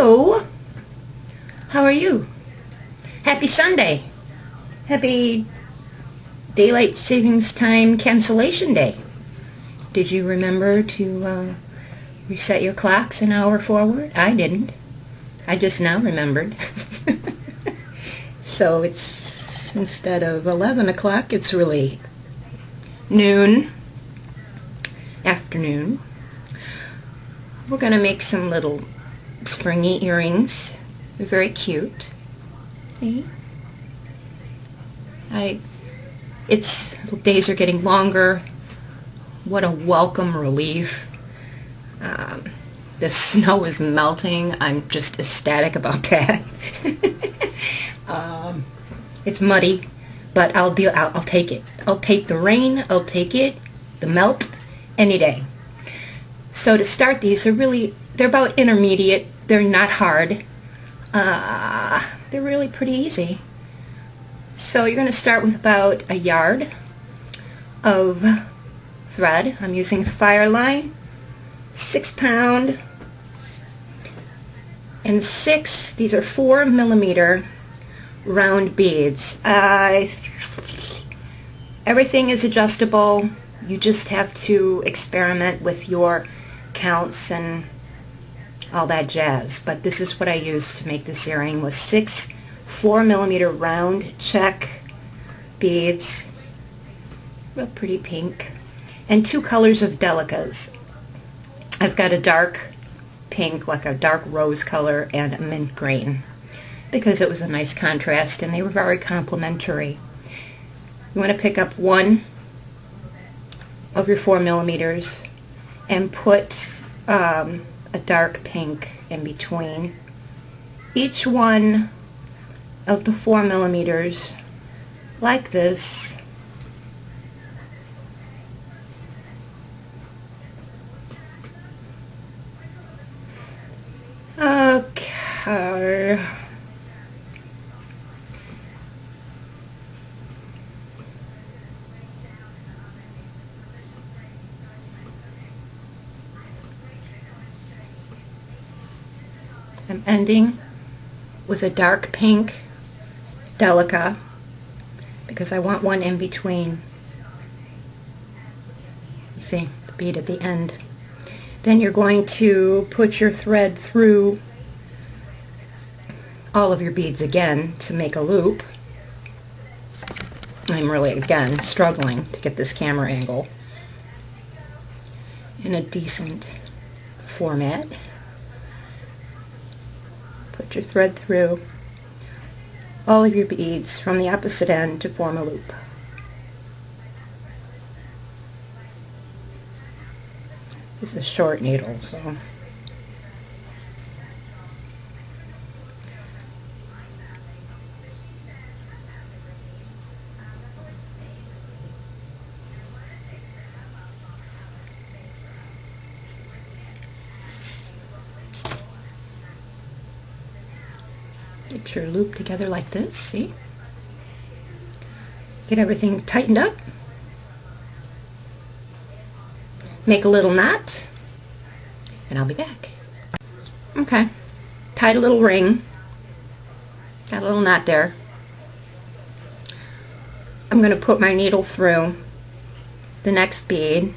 Hello, how are you? Happy Sunday. Happy Daylight Savings Time cancellation day. Did you remember to reset your clocks an hour forward? I didn't. I just now remembered. So it's, instead of 11 o'clock, it's really noon, afternoon. We're going to make some little springy earrings. They're very cute. See? Days are getting longer. What a welcome relief. The snow is melting. I'm just ecstatic about that. It's muddy, but I'll take it. I'll take the rain. I'll take it. The melt any day. So to start these, they're about intermediate. They're not hard. They're really pretty easy. So you're going to start with about a yard of thread. I'm using Fireline, 6-pound, and these are 4mm round beads. Everything is adjustable. You just have to experiment with your counts and all that jazz. But this is what I used to make this earring, was 6 4mm round Czech beads, real pretty pink, and 2 colors of Delicas. I've got a dark pink, like a dark rose color, and a mint green, because it was a nice contrast and they were very complementary. You want to pick up one of your 4mm and put a dark pink in between each one of the 4mm, like this. Okay. I'm ending with a dark pink Delica because I want one in between. You see the bead at the end. Then you're going to put your thread through all of your beads again to make a loop. I'm really, again, struggling to get this camera angle in a decent format. Put your thread through all of your beads from the opposite end to form a loop. This is a short needle, so get your loop together like this, see? Get everything tightened up. Make a little knot, and I'll be back. Okay, tied a little ring, got a little knot there. I'm going to put my needle through the next bead,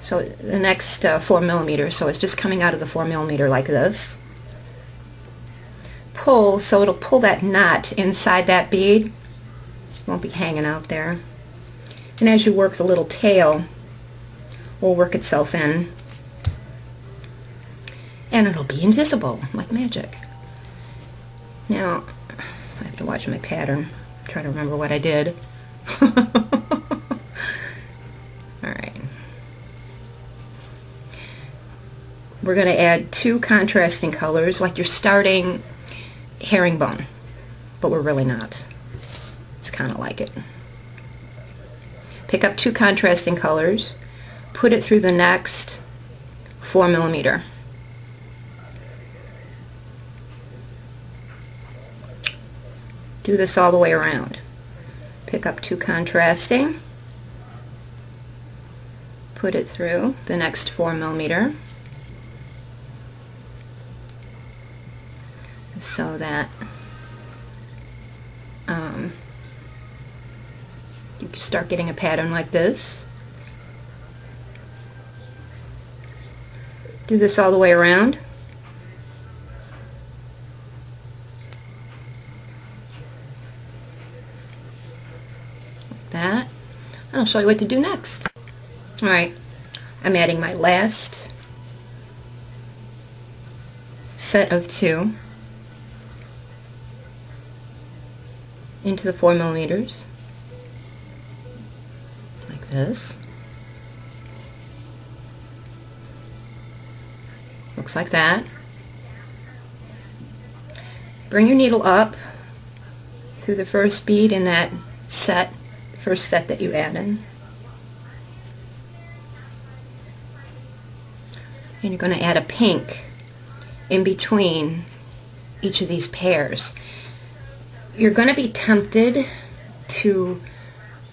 so the next 4mm, so it's just coming out of the 4mm like this. Pull, so it'll pull that knot inside that bead, won't be hanging out there. And as you work, the little tail will work itself in, and it'll be invisible like magic. Now I have to watch my pattern, try to remember what I did. Alright, we're going to add 2 contrasting colors, like you're starting herringbone, but we're really not. It's kind of like it. Pick up 2 contrasting colors, put it through the next 4mm. Do this all the way around. Pick up 2 contrasting, put it through the next 4mm, so that you can start getting a pattern like this. Do this all the way around. Like that. And I'll show you what to do next. Alright, I'm adding my last set of 2 into the 4mm, like this. Looks like that. Bring your needle up through the first bead in that set, first set that you added. And you're going to add a pink in between each of these pairs. You're going to be tempted to,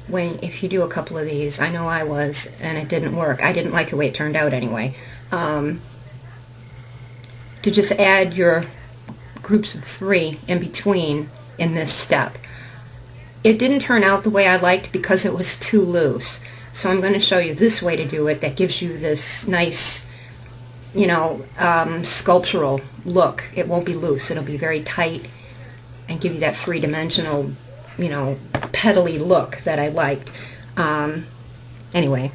if you do a couple of these, I know I was, and it didn't work. I didn't like the way it turned out anyway. To just add your groups of 3 in between in this step. It didn't turn out the way I liked because it was too loose. So I'm going to show you this way to do it that gives you this nice, you know, sculptural look. It won't be loose. It'll be very tight and give you that 3-dimensional, you know, petally look that I liked. Anyway.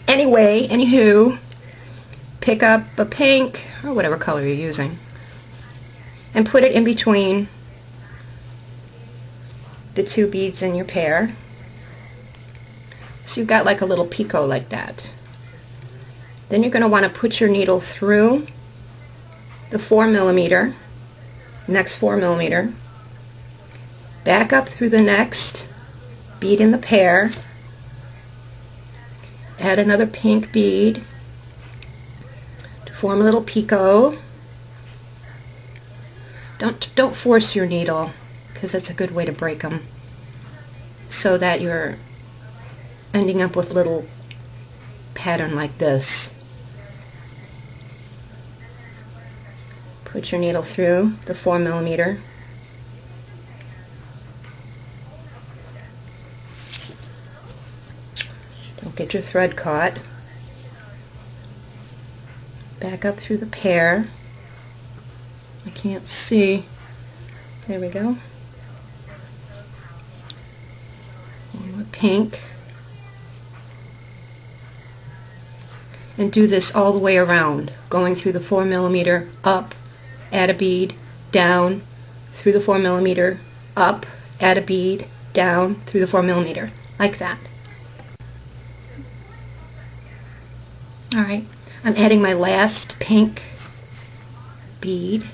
Anywho, pick up a pink, or whatever color you're using, and put it in between the 2 beads in your pair. So you've got like a little picot like that. Then you're going to want to put your needle through the 4mm, next 4mm, back up through the next bead in the pair, add another pink bead to form a little picot. Don't force your needle, because that's a good way to break them, so that you're ending up with a little pattern like this. Put your needle through the 4mm. Don't get your thread caught. Back up through the pair. I can't see. There we go. One more pink. And do this all the way around, going through the 4mm, up, add a bead, down, through the 4mm, up, add a bead, down, through the 4mm, like that. Alright, I'm adding my last pink bead.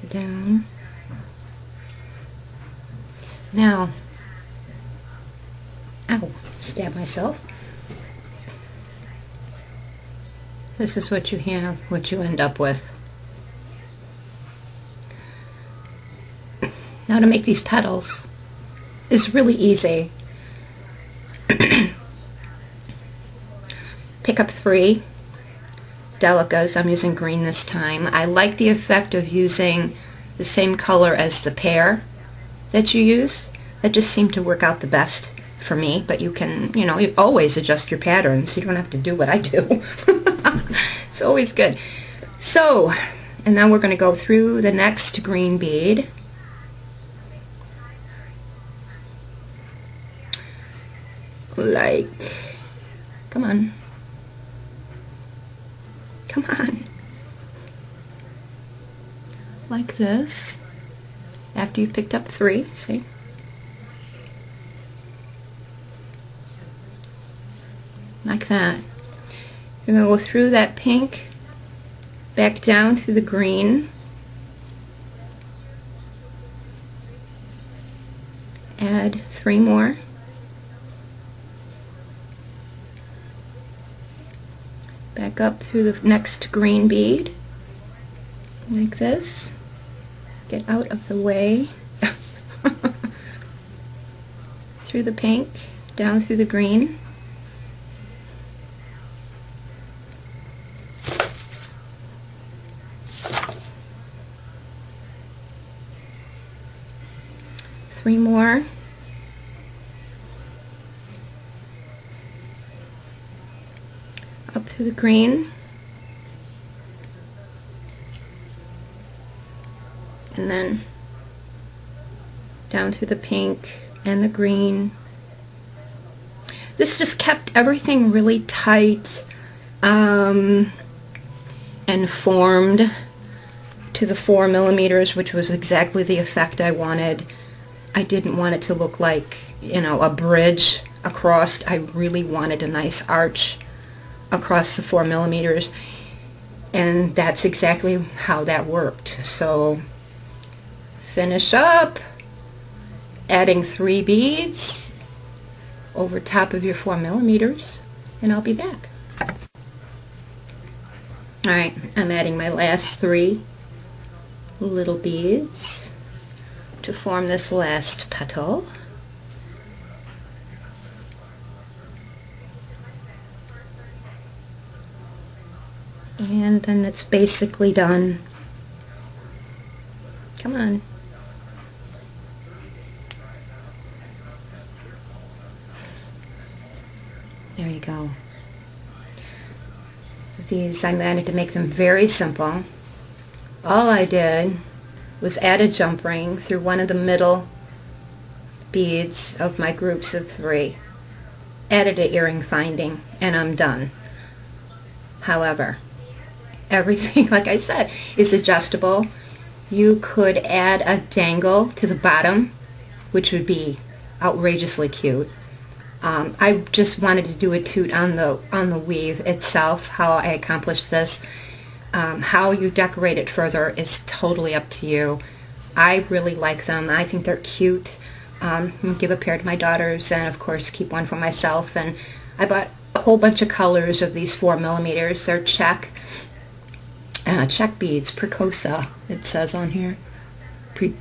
Down. Now, ow, stab myself. This is what you have, what you end up with. Now to make these petals is really easy. Pick up 3 Delicas. I'm using green this time. I like the effect of using the same color as the pair that you use. That just seemed to work out the best for me, but you can, you know, you always adjust your patterns. You don't have to do what I do. It's always good. So, and now we're going to go through the next green bead. Like, come on. Come on. Like this. After you've picked up 3, see? Like that. You're going to go through that pink, back down through the green, add 3 more, back up through the next green bead, like this. Get out of the way. through the pink, down through the green. Three more. Up through the green. And then down through the pink and the green. This just kept everything really tight and formed to the 4 millimeters, which was exactly the effect I wanted. I didn't want it to look like, you know, a bridge across. I really wanted a nice arch across the 4 millimeters, and that's exactly how that worked. So finish up adding 3 beads over top of your 4 millimeters, and I'll be back. Alright, I'm adding my last 3 little beads to form this last petal. And then it's basically done. Come on. There you go. These, I managed to make them very simple. All I did was add a jump ring through one of the middle beads of my groups of 3. Added an earring finding, and I'm done. However, everything, like I said, is adjustable. You could add a dangle to the bottom, which would be outrageously cute. I just wanted to do a toot on the weave itself, how I accomplished this. How you decorate it further is totally up to you. I really like them. I think they're cute. I'm gonna give a pair to my daughters, and of course keep one for myself. And I bought a whole bunch of colors of these 4 millimeters. They're Czech beads, Precosa, it says on here. I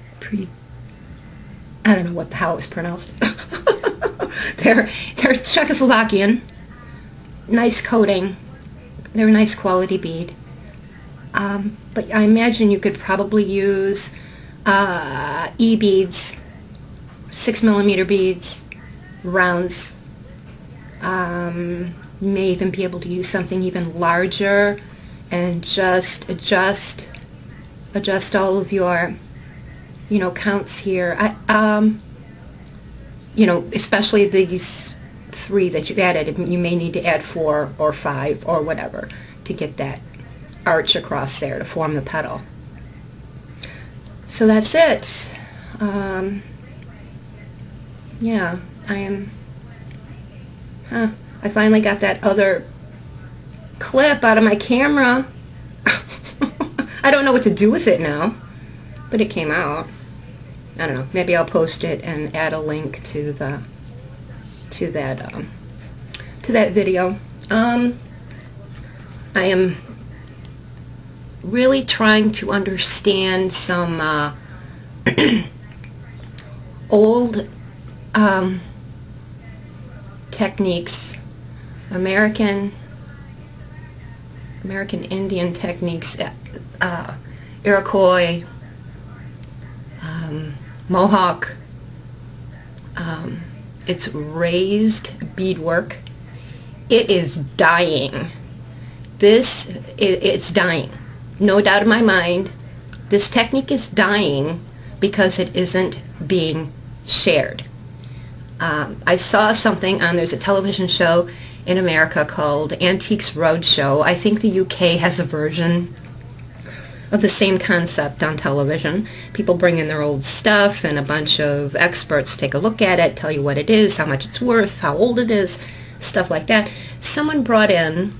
don't know how it's pronounced. They're Czechoslovakian. Nice coating. They're a nice quality bead. But I imagine you could probably use E-beads, 6 millimeter beads, rounds. You may even be able to use something even larger and just adjust all of your, you know, counts here. You know, especially these 3 that you added, you may need to add 4 or 5 or whatever to get that arch across there to form the petal. So that's it. Yeah, I finally got that other clip out of my camera. I don't know what to do with it now, but it came out. I don't know. Maybe I'll post it and add a link to that video. I am really trying to understand some old techniques, American Indian techniques, Iroquois, Mohawk. It's raised beadwork. It is dying. It's dying. No doubt in my mind. This technique is dying because it isn't being shared. I saw something there's a television show in America called Antiques Roadshow. I think the UK has a version of the same concept on television. People bring in their old stuff and a bunch of experts take a look at it, tell you what it is, how much it's worth, how old it is, stuff like that. Someone brought in,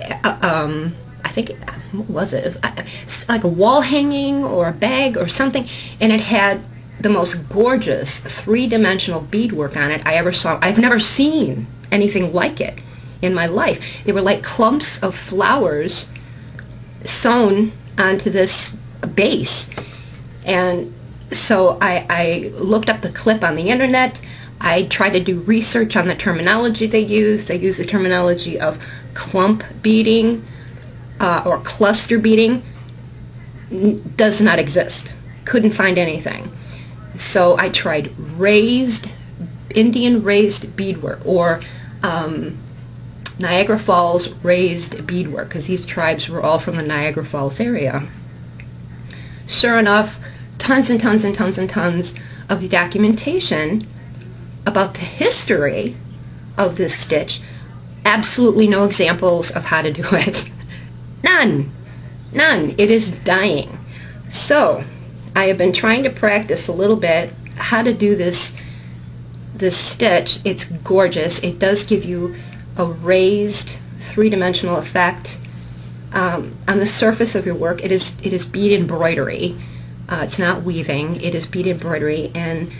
I think, what was it? It was like a wall hanging or a bag or something, and it had the most gorgeous 3-dimensional beadwork on it I ever saw. I've never seen anything like it in my life. They were like clumps of flowers sewn onto this base. And so I looked up the clip on the internet. I try to do research on the terminology they use. They use the terminology of clump beading or cluster beading. Does not exist. Couldn't find anything. So I tried Indian raised beadwork, or Niagara Falls raised beadwork, because these tribes were all from the Niagara Falls area. Sure enough, tons and tons and tons and tons of the documentation about the history of this stitch. Absolutely no examples of how to do it. None. It is dying. So I have been trying to practice a little bit how to do this stitch. It's gorgeous. It does give you a raised three-dimensional effect on the surface of your work. It is bead embroidery. It's not weaving. It is bead embroidery, and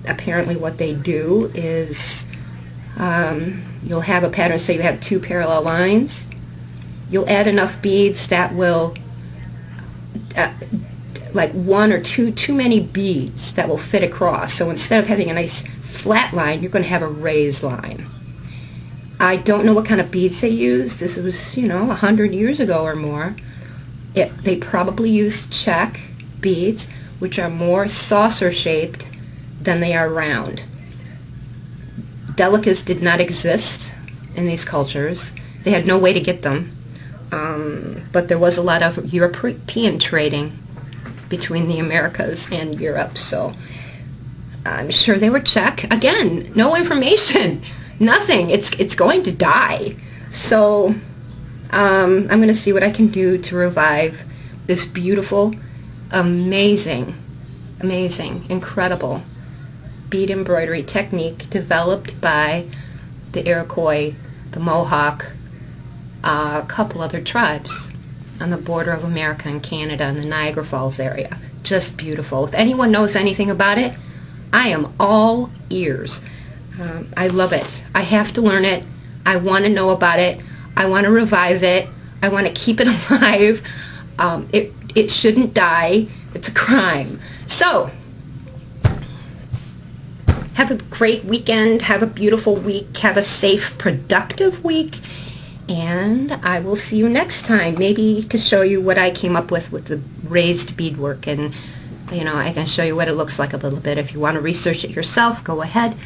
apparently what they do is you'll have a pattern, so you have two parallel lines. You'll add enough beads that will like one or two too many beads that will fit across. So instead of having a nice flat line, you're going to have a raised line. I don't know what kind of beads they used. This was, 100 years ago or more. They probably used Czech beads, which are more saucer-shaped than they are round. Delicas did not exist in these cultures. They had no way to get them. But there was a lot of European trading between the Americas and Europe, so I'm sure they were Czech. Again, no information, nothing. It's going to die. So I'm going to see what I can do to revive this beautiful, amazing, incredible bead embroidery technique developed by the Iroquois, the Mohawk, a couple other tribes on the border of America and Canada in the Niagara Falls area. Just beautiful. If anyone knows anything about it, I am all ears. I love it. I have to learn it. I want to know about it. I want to revive it. I want to keep it alive. It shouldn't die. It's a crime. So, have a great weekend. Have a beautiful week. Have a safe, productive week. And I will see you next time, maybe to show you what I came up with the raised beadwork. And, I can show you what it looks like a little bit. If you want to research it yourself, go ahead.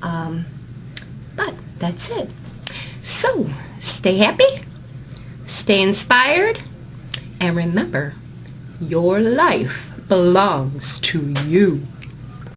But that's it. So, stay happy, stay inspired, and remember, your life belongs to you.